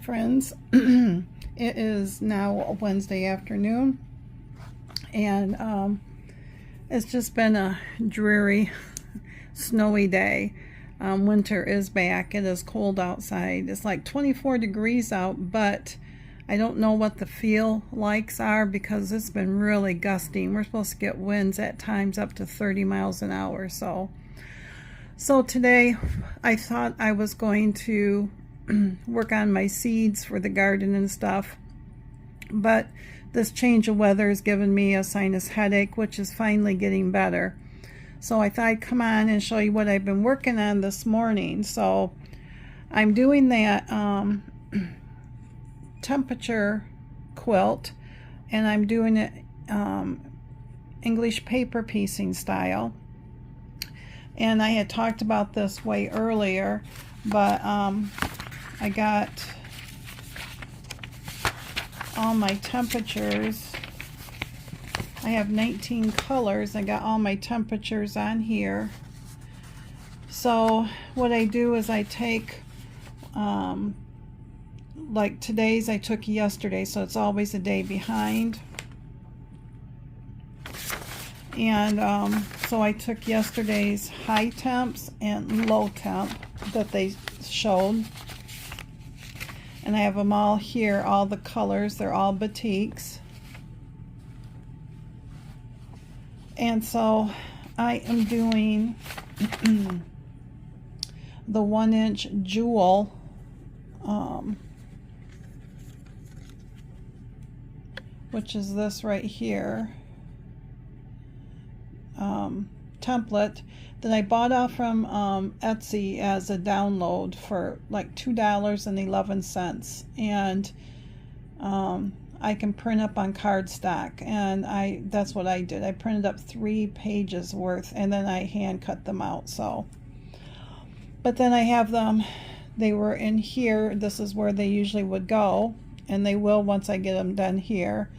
friends. It is now Wednesday afternoon, and it's just been a dreary, snowy day. Winter is back. It is cold outside. It's like 24 degrees out, but I don't know what the feel likes are because it's been really gusting. We're supposed to get winds at times up to 30 miles an hour. So today I thought I was going to work on my seeds for the garden and stuff, but this change of weather has given me a sinus headache, which is finally getting better. So I thought I'd come on and show you what I've been working on this morning. So I'm doing that temperature quilt, and I'm doing it English paper piecing style. And I had talked about this way earlier, but I got all my temperatures. I have 19 colors. I got all my temperatures on here. So what I do is I take like today's I took yesterday, so it's always a day behind. And so I took yesterday's high temps and low temp that they showed, and I have them all here, all the colors. They're all batiks. And so I am doing the 1-inch jewel which is this right here, template that I bought off from Etsy as a download for like $2.11, and I can print up on cardstock, and that's what I did. I printed up 3 pages worth, and then I hand cut them out. So, but then I have them, they were in here. This is where they usually would go, and they will once I get them done here.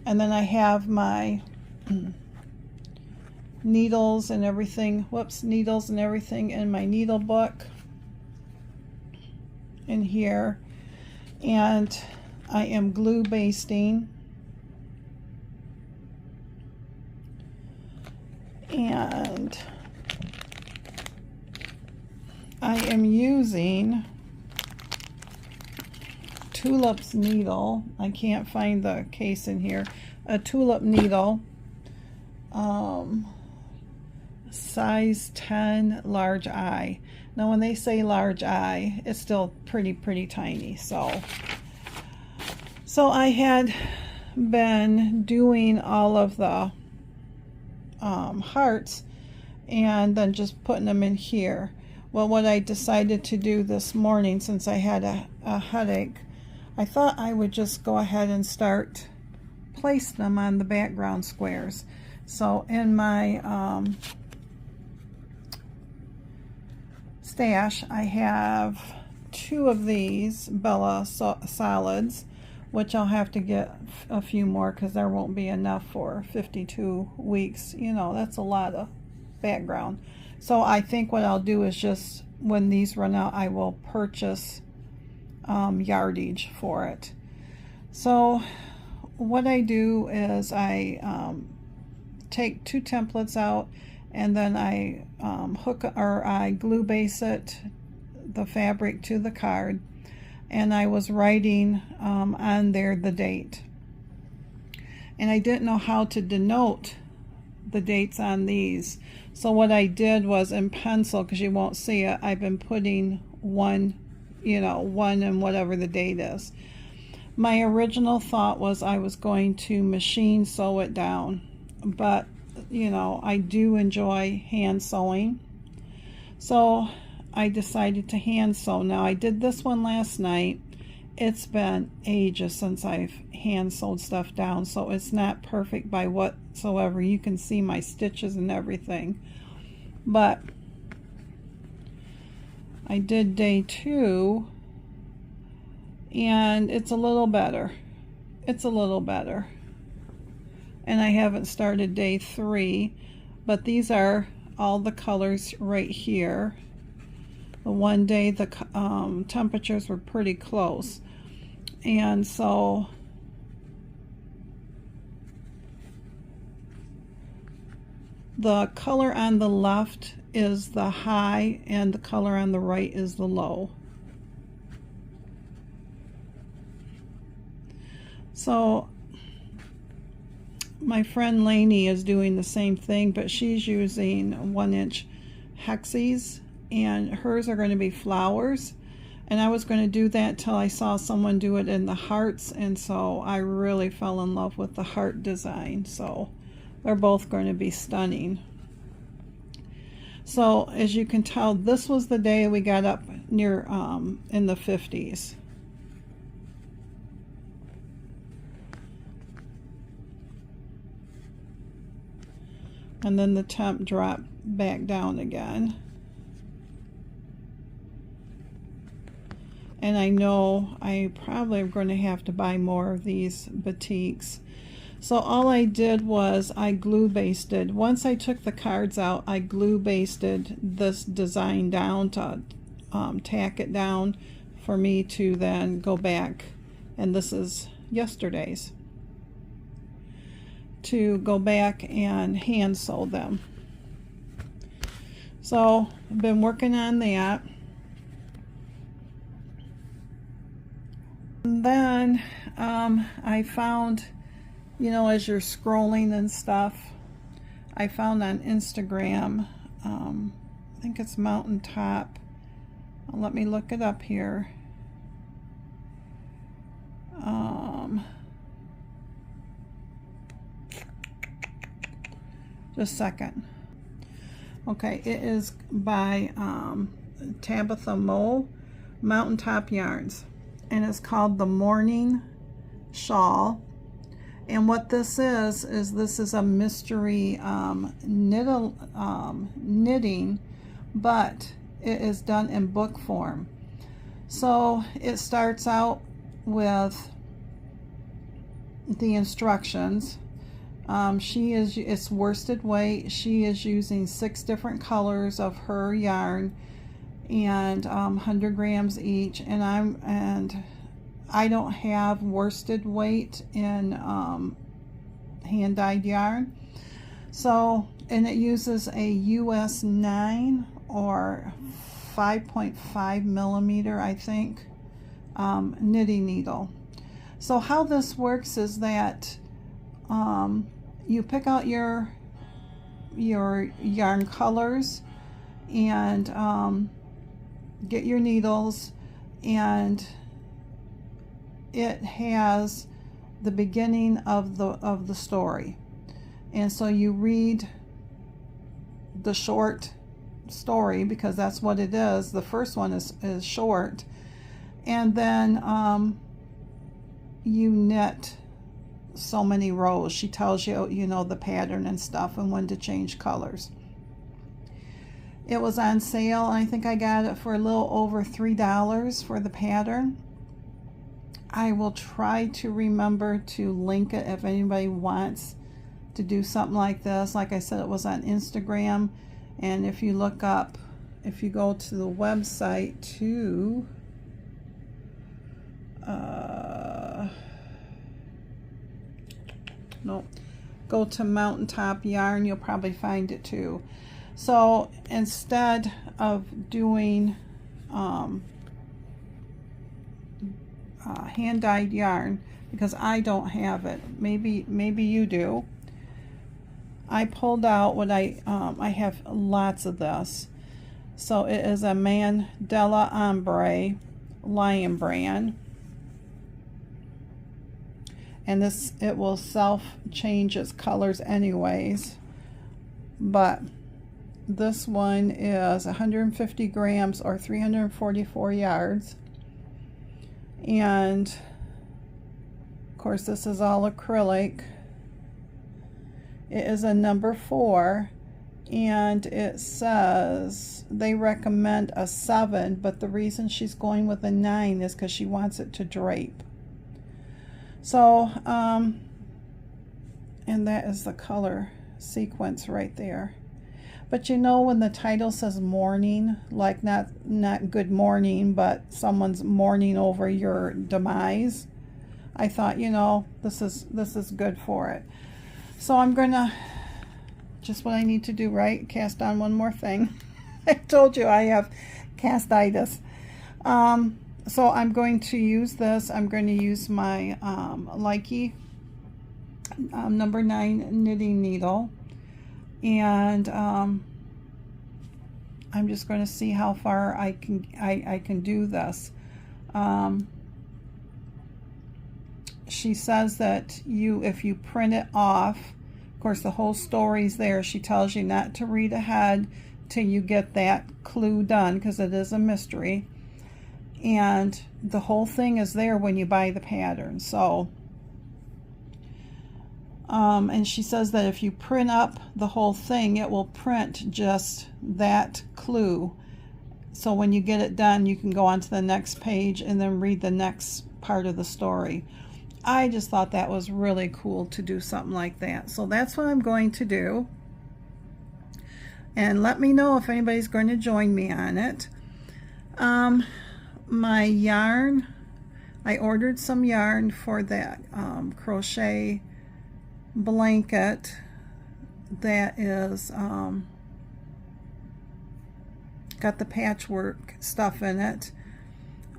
And then I have my needles and everything, needles and everything in my needle book in here. And I am glue basting, and I am using Tulip's needle. I can't find the case in here. A Tulip needle, size 10, large eye. Now when they say large eye, it's still pretty tiny. So I had been doing all of the hearts and then just putting them in here. Well, what I decided to do this morning, since I had a headache, I thought I would just go ahead and start placing them on the background squares. So in my stash, I have 2 of these Bella solids, which I'll have to get a few more because there won't be enough for 52 weeks. You know, that's a lot of background. So I think what I'll do is just, when these run out, I will purchase yardage for it. So what I do is I take 2 templates out, and then I I glue base it, the fabric, to the card, and I was writing on there the date, and I didn't know how to denote the dates on these. So what I did was, in pencil, because you won't see it, I've been putting 1 and whatever the date is. My original thought was I was going to machine sew it down, but I do enjoy hand sewing, so I decided to hand sew. Now I did this one last night. It's been ages since I've hand sewed stuff down, so it's not perfect by whatsoever. You can see my stitches and everything, but I did day 2, and it's a little better. It's a little better. And I haven't started day 3, but these are all the colors right here. The one day the temperatures were pretty close. And so the color on the left is the high and the color on the right is the low. So my friend Lainey is doing the same thing, but she's using 1-inch hexes, and hers are going to be flowers. And I was going to do that till I saw someone do it in the hearts, and so I really fell in love with the heart design. So they're both going to be stunning. So as you can tell, this was the day we got up near in the 50s. And then the temp dropped back down again. And I know I probably am going to have to buy more of these batiks. So all I did was I glue basted. Once I took the cards out, I glue basted this design down to tack it down for me to then go back, and this is yesterday's, to go back and hand sew them. So I've been working on that. And then I found, you know, as you're scrolling and stuff, I found on Instagram, I think it's Mountaintop. Let me look it up here. Just a second. Okay, it is by Tabitha Moe, Mountaintop Yarns, and it's called the Morning Shawl. And what this is this is a mystery knitting, but it is done in book form. So it starts out with the instructions. It's worsted weight. She is using 6 different colors of her yarn, and 100 grams each. And I don't have worsted weight in hand-dyed yarn. So, and it uses a US 9 or 5.5 millimeter, I think, knitting needle. So how this works is that you pick out your yarn colors and get your needles, and it has the beginning of the story, and so you read the short story because that's what it is. The first one is short, and then you knit so many rows. She tells you, you know, the pattern and stuff and when to change colors. It was on sale. I think I got it for a little over $3 for the pattern. I will try to remember to link it if anybody wants to do something like this. Like I said, it was on Instagram, and if you look up, if you go to the website to go to Mountaintop Yarn, you'll probably find it too. So instead of doing hand-dyed yarn, because I don't have it, maybe you do, I pulled out what I have lots of this. So it is a Mandela Ombre Lion Brand, and this, it will self change its colors anyways, but this one is 150 grams or 344 yards, and of course this is all acrylic. It is a number 4, and it says they recommend a 7, but the reason she's going with a 9 is because she wants it to drape. So and that is the color sequence right there. But you know, when the title says mourning, like not good morning, but someone's mourning over your demise, I thought, you know, this is good for it. So I'm gonna, just what I need to do, right? Cast on one more thing. I told you I have castitis. So I'm going to use this. I'm going to use my Likey number 9 knitting needle, and I'm just going to see how far I can do this. She says that if you print it off, of course the whole story's there. She tells you not to read ahead till you get that clue done, because it is a mystery, and the whole thing is there when you buy the pattern. So and she says that if you print up the whole thing, it will print just that clue, so when you get it done you can go on to the next page and then read the next part of the story. I just thought that was really cool to do something like that, so that's what I'm going to do. And let me know if anybody's going to join me on it. My yarn, I ordered some yarn for that crochet blanket that is got the patchwork stuff in it.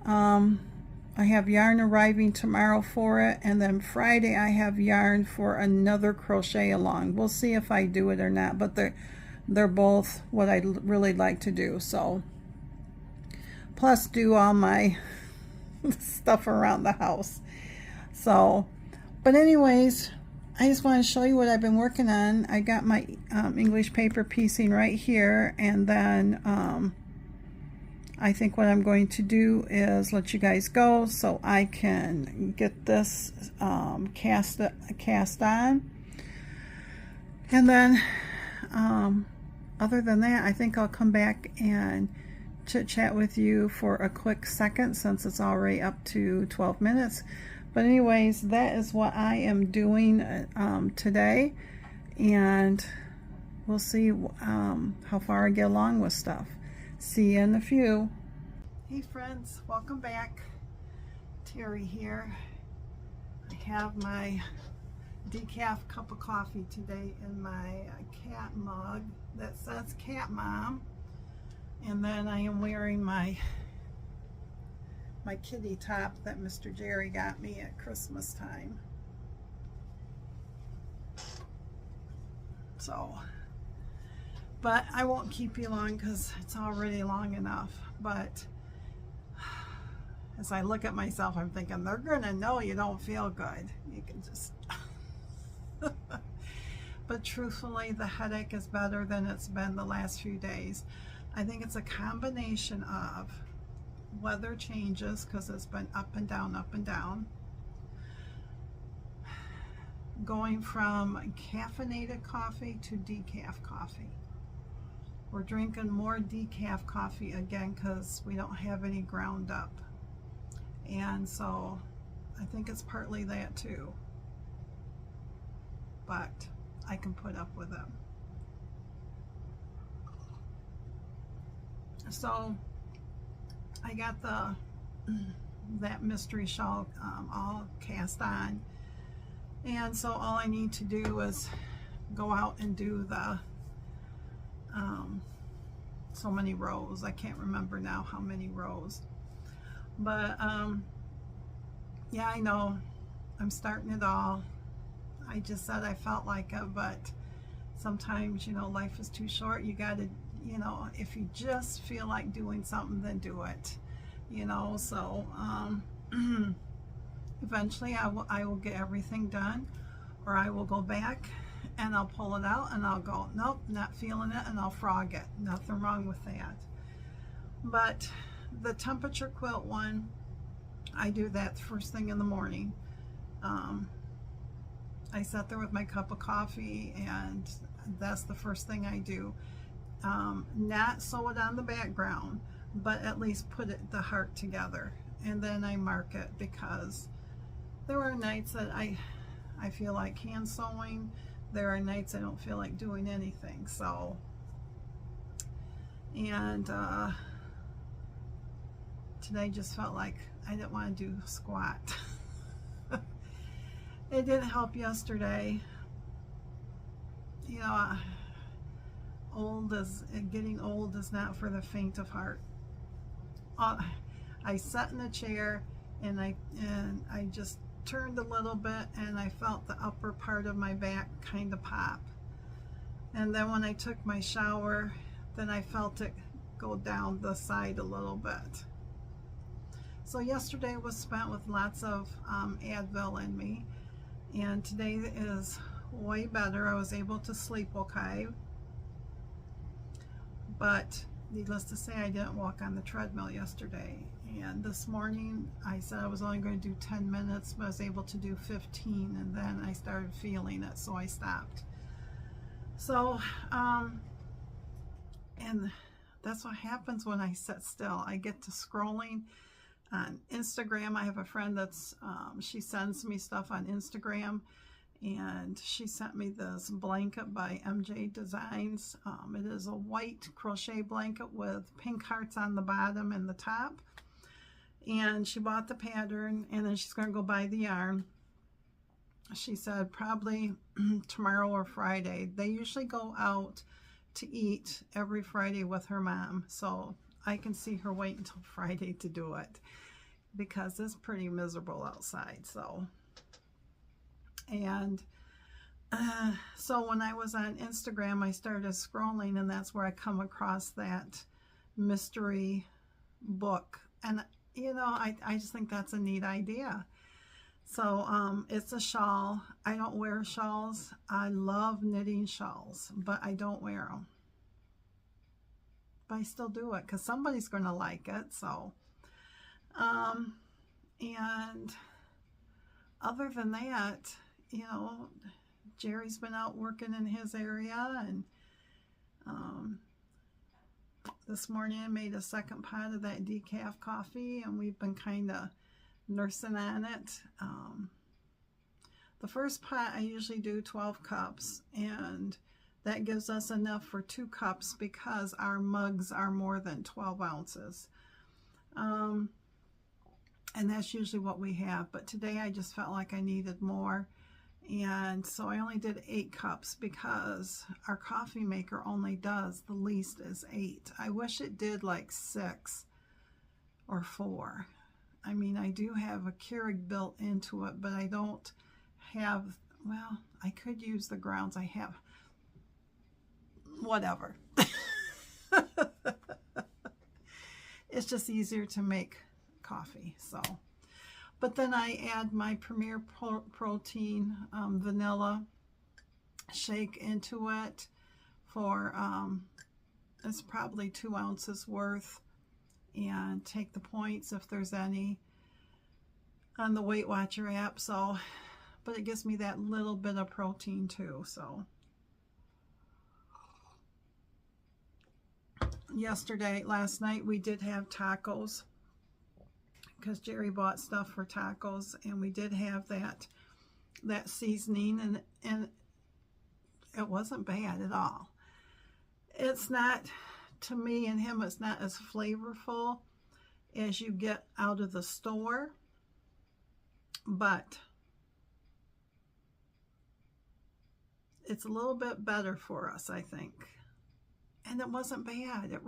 I have yarn arriving tomorrow for it, and then Friday I have yarn for another crochet along. We'll see if I do it or not, but they're both what I really like to do. So plus do all my stuff around the house. So, but anyways, I just want to show you what I've been working on. I got my English paper piecing right here, and then I think what I'm going to do is let you guys go so I can get this cast on, and then other than that, I think I'll come back and chit chat with you for a quick second, since it's already up to 12 minutes. But anyways, that is what I am doing today, and we'll see how far I get along with stuff. See you in a few. Hey friends, welcome back. Teri here. I have my decaf cup of coffee today in my cat mug that says Cat Mom, and then I am wearing my kitty top that Mr. Jerry got me at Christmas time. So, but I won't keep you long because it's already long enough. But as I look at myself, I'm thinking they're gonna know you don't feel good. You can just but truthfully, the headache is better than it's been the last few days. I think it's a combination of weather changes, because it's been up and down, going from caffeinated coffee to decaf coffee. We're drinking more decaf coffee again because we don't have any ground up, and so I think it's partly that too, but I can put up with it. So I got that mystery shawl all cast on, and so all I need to do is go out and do the so many rows. I can't remember now how many rows, but yeah, I know I'm starting it all. I just said I felt like it, but sometimes, you know, life is too short. You gotta, you know, if you just feel like doing something, then do it, you know. So eventually I will get everything done, or I will go back and I'll pull it out and I'll go, nope, not feeling it, and I'll frog it. Nothing wrong with that. But the temperature quilt one, I do that first thing in the morning. I sat there with my cup of coffee, and that's the first thing I do. Not sew it on the background, but at least put the heart together, and then I mark it, because there are nights that I feel like hand sewing. There are nights I don't feel like doing anything. So, and today just felt like I didn't want to do squat. It didn't help yesterday. You know, getting old is not for the faint of heart. I sat in a chair and I just turned a little bit and I felt the upper part of my back kind of pop. And then when I took my shower, then I felt it go down the side a little bit. So yesterday was spent with lots of Advil in me, and today is way better. I was able to sleep okay, but needless to say, I didn't walk on the treadmill yesterday. And this morning I said I was only going to do 10 minutes, but I was able to do 15, and then I started feeling it, so I stopped. So and that's what happens when I sit still. I get to scrolling on Instagram. I have a friend that's she sends me stuff on Instagram, and she sent me this blanket by MJ Designs. It is a white crochet blanket with pink hearts on the bottom and the top, and she bought the pattern, and then she's going to go buy the yarn. She said probably tomorrow or Friday. They usually go out to eat every Friday with her mom, so I can see her wait until Friday to do it because it's pretty miserable outside. So, and so when I was on Instagram, I started scrolling, and that's where I come across that mystery book, and you know, I just think that's a neat idea. So it's a shawl. I don't wear shawls. I love knitting shawls, but I don't wear them. But I still do it because somebody's going to like it. So, and other than that, you know, Jerry's been out working in his area, and this morning I made a second pot of that decaf coffee, and we've been kind of nursing on it. The first pot I usually do 12 cups, and that gives us enough for 2 cups because our mugs are more than 12 ounces. And that's usually what we have, but today I just felt like I needed more, and so I only did 8 cups because our coffee maker only does, the least is 8. I wish it did like 6 or 4. I mean, I do have a Keurig built into it, but I don't have, well, I could use the grounds I have. Whatever. It's just easier to make coffee, so. But then I add my Premier Protein vanilla shake into it for, it's probably 2 ounces worth, and take the points if there's any on the Weight Watcher app. So, but it gives me that little bit of protein too. So last night we did have tacos because Jerry bought stuff for tacos, and we did have that seasoning, and it wasn't bad at all. It's not, to me and him, it's not as flavorful as you get out of the store, but it's a little bit better for us, I think. And it wasn't bad. It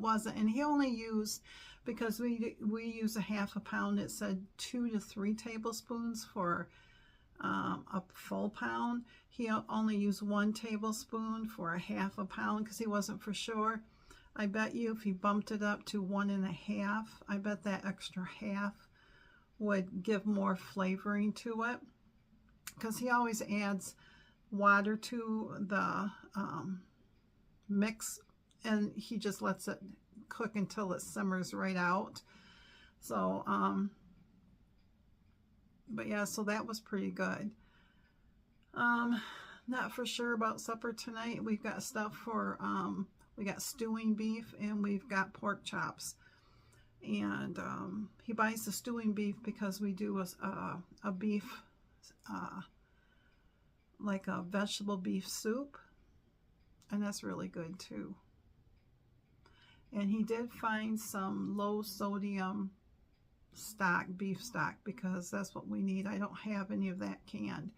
wasn't. And he only used, because we use a half a pound, it said 2 to 3 tablespoons for a full pound. He only used 1 tablespoon for a half a pound because he wasn't for sure. I bet you if he bumped it up to 1.5, I bet that extra half would give more flavoring to it, because he always adds water to the mix, and he just lets it cook until it simmers right out. So but yeah, so that was pretty good. Not for sure about supper tonight. We've got stuff for we got stewing beef, and we've got pork chops. And he buys the stewing beef because we do a beef, like a vegetable beef soup, and that's really good too. And he did find some low sodium stock, beef stock, because that's what we need. I don't have any of that canned.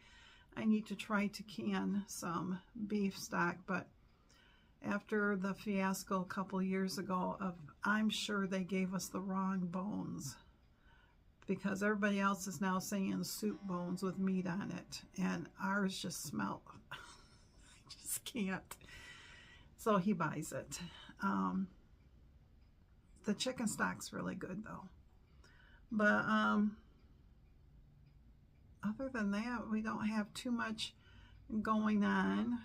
I need to try to can some beef stock, but after the fiasco a couple years ago of, I'm sure they gave us the wrong bones, because everybody else is now saying soup bones with meat on it, and ours just smell. I just can't. So he buys it. The chicken stock's really good though. But other than that, we don't have too much going on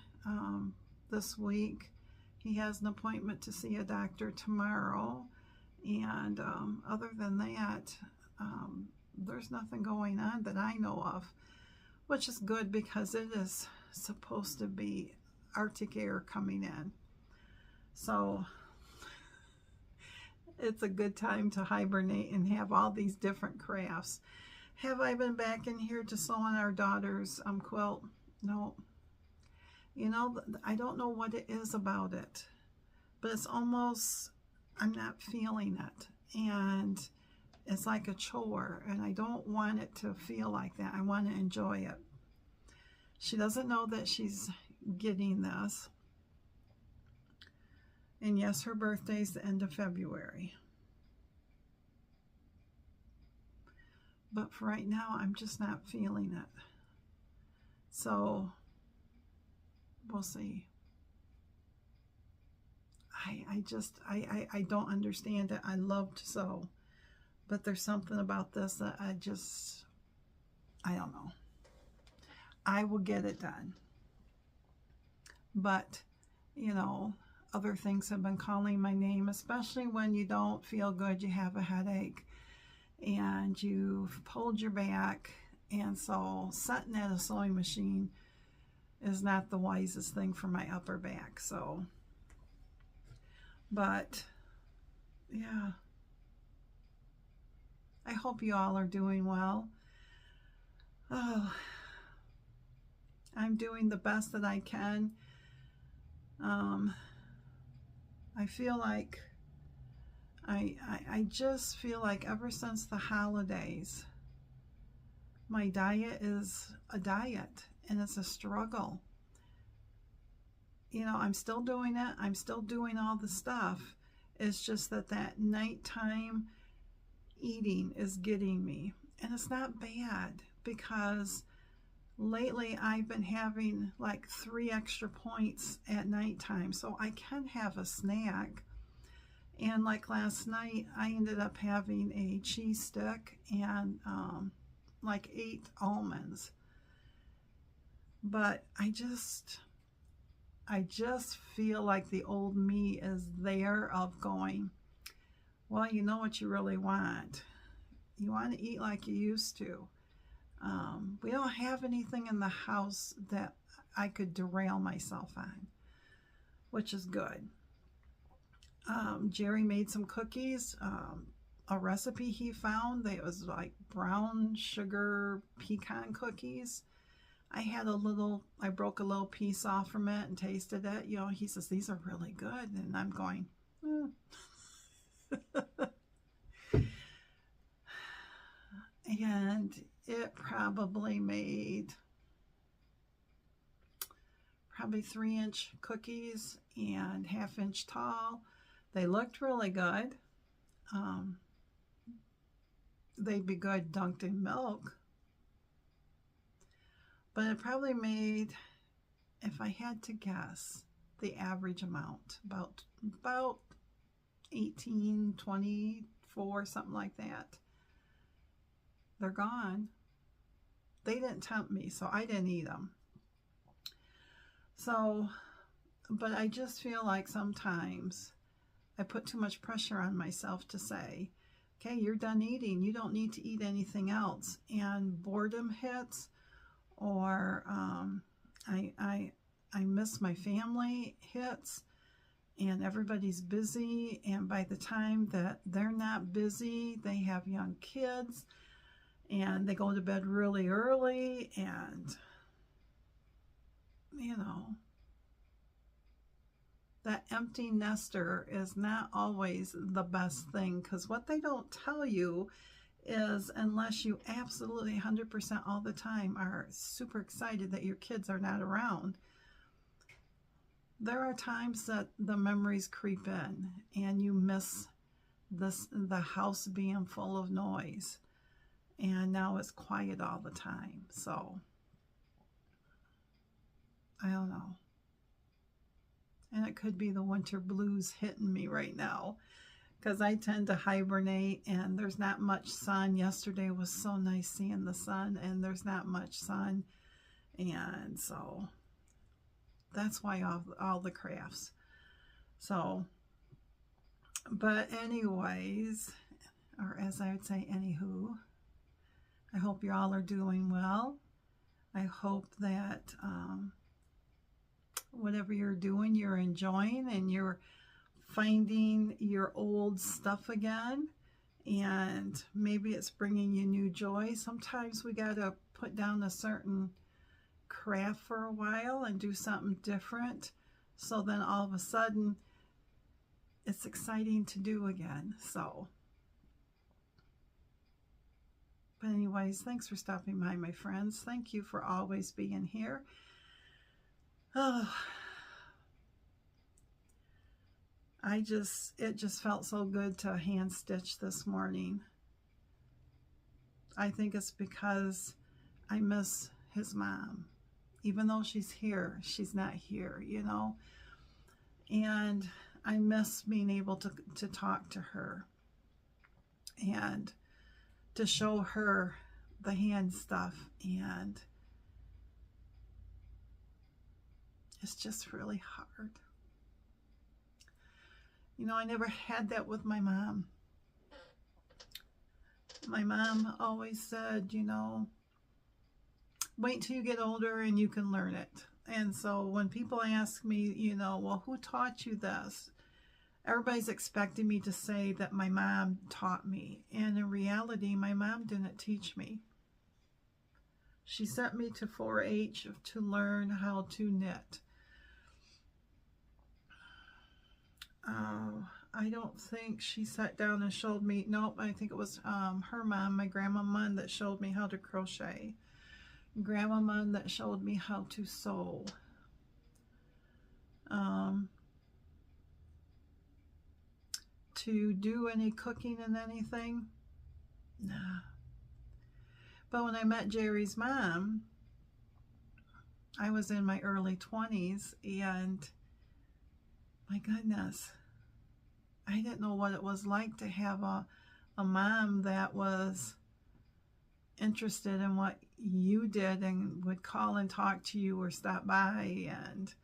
this week. He has an appointment to see a doctor tomorrow, and other than that, there's nothing going on that I know of, which is good because it is supposed to be Arctic air coming in. So it's a good time to hibernate and have all these different crafts. Have I been back in here to sew on our daughter's quilt? No. You know, I don't know what it is about it, but it's almost, I'm not feeling it. And it's like a chore, and I don't want it to feel like that. I want to enjoy it. She doesn't know that she's getting this. And yes, her birthday's the end of February. But for right now, I'm just not feeling it. So, we'll see. I don't understand it. I love to sew. But there's something about this that I don't know. I will get it done. But, you know, other things have been calling my name, especially when you don't feel good, you have a headache, and you've pulled your back, and so sitting at a sewing machine is not the wisest thing for my upper back. So, but yeah, I hope you all are doing well. Oh, I'm doing the best that I can. I feel like I just feel like ever since the holidays, my diet is a diet, and it's a struggle. You know, I'm still doing it. I'm still doing all the stuff. It's just that nighttime eating is getting me. And it's not bad, because lately I've been having like 3 extra points at nighttime, so I can have a snack. And like last night, I ended up having a cheese stick and like 8 almonds. But I just feel like the old me is there of going, well, you know what you really want. You want to eat like you used to. We don't have anything in the house that I could derail myself on, which is good. Jerry made some cookies, a recipe he found that was like brown sugar pecan cookies. I broke a little piece off from it and tasted it. You know, he says, these are really good. And I'm going, And it probably made 3-inch cookies and 1/2-inch tall. They looked really good. They'd be good dunked in milk. But it probably made, if I had to guess, the average amount, about 18, 24, something like that. They're gone. They didn't tempt me, so I didn't eat them. So, but I just feel like sometimes I put too much pressure on myself to say, okay, you're done eating. You don't need to eat anything else. And boredom hits, or I miss my family hits, and everybody's busy. And by the time that they're not busy, they have young kids, and they go to bed really early, and, you know, that empty nester is not always the best thing, because what they don't tell you is unless you absolutely 100% all the time are super excited that your kids are not around, there are times that the memories creep in and you miss the house being full of noise, and now it's quiet all the time. So I don't know. And it could be the winter blues hitting me right now, because I tend to hibernate and there's not much sun. Yesterday was so nice seeing the sun, and there's not much sun. And so that's why all the crafts. So, but anyways, or as I would say, anywho, I hope you all are doing well. I hope that whatever you're doing, you're enjoying, and you're finding your old stuff again, and maybe it's bringing you new joy. Sometimes we got to put down a certain craft for a while and do something different, so then all of a sudden it's exciting to do again. So, but anyways, thanks for stopping by, my friends. Thank you for always being here. Oh, it just felt so good to hand stitch this morning. I think it's because I miss his mom. Even though she's here, she's not here, you know? And I miss being able to talk to her and to show her the hand stuff. And it's just really hard. You know, I never had that with my mom. My mom always said, you know, wait till you get older and you can learn it. And so when people ask me, you know, well, who taught you this? Everybody's expecting me to say that my mom taught me. And in reality, my mom didn't teach me. She sent me to 4-H to learn how to knit. I don't think she sat down and showed me. Nope, I think it was her mom, my grandma Mun, that showed me how to crochet. Grandma Mun that showed me how to sew. To do any cooking and anything? Nah. But when I met Jerry's mom, I was in my early 20s, and my goodness, I didn't know what it was like to have a mom that was interested in what you did and would call and talk to you or stop by, and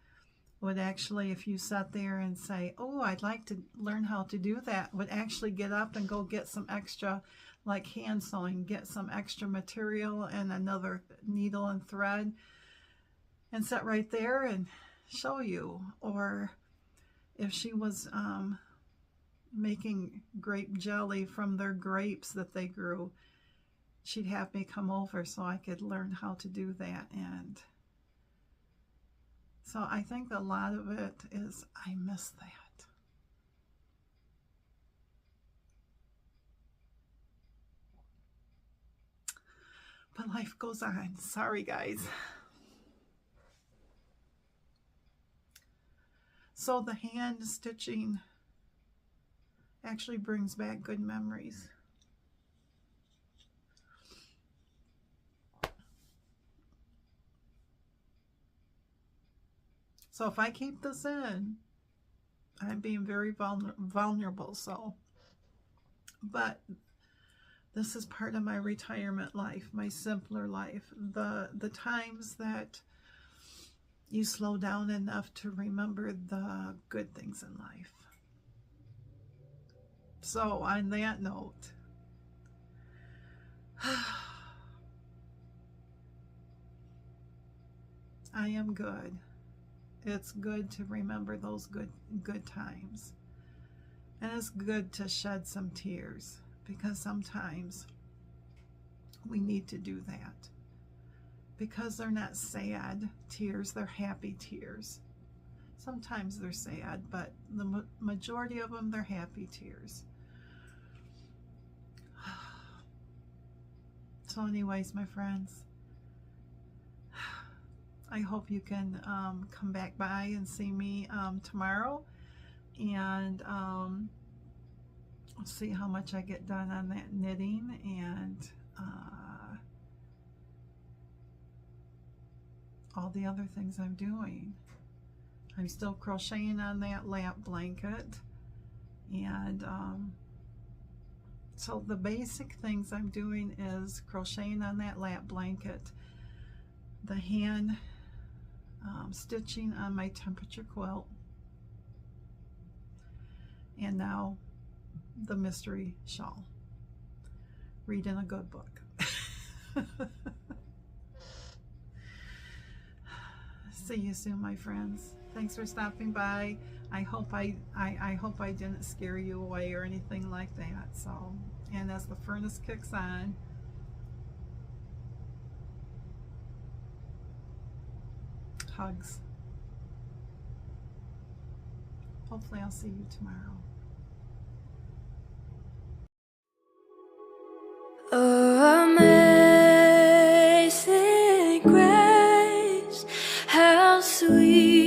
would actually, if you sat there and say, oh, I'd like to learn how to do that, would actually get up and go get some extra, like hand sewing, get some extra material and another needle and thread and sit right there and show you. Or if she was making grape jelly from their grapes that they grew, she'd have me come over so I could learn how to do that. And so I think a lot of it is I miss that. But life goes on. Sorry, guys. So the hand stitching actually brings back good memories. So if I keep this in, I'm being very vulnerable. So, but this is part of my retirement life, my simpler life, the times that you slow down enough to remember the good things in life. So on that note, I am good. It's good to remember those good times. And it's good to shed some tears, because sometimes we need to do that. Because they're not sad tears, they're happy tears. Sometimes they're sad, but the majority of them, they're happy tears. So anyways, my friends, I hope you can come back by and see me tomorrow, and see how much I get done on that knitting, and all the other things I'm doing. I'm still crocheting on that lap blanket, and so the basic things I'm doing is crocheting on that lap blanket, the hand stitching on my temperature quilt, and now the mystery shawl, reading a good book. See you soon, my friends. Thanks for stopping by. I hope I didn't scare you away or anything like that. So, and as the furnace kicks on, hugs. Hopefully I'll see you tomorrow. Oh, amazing grace, how sweet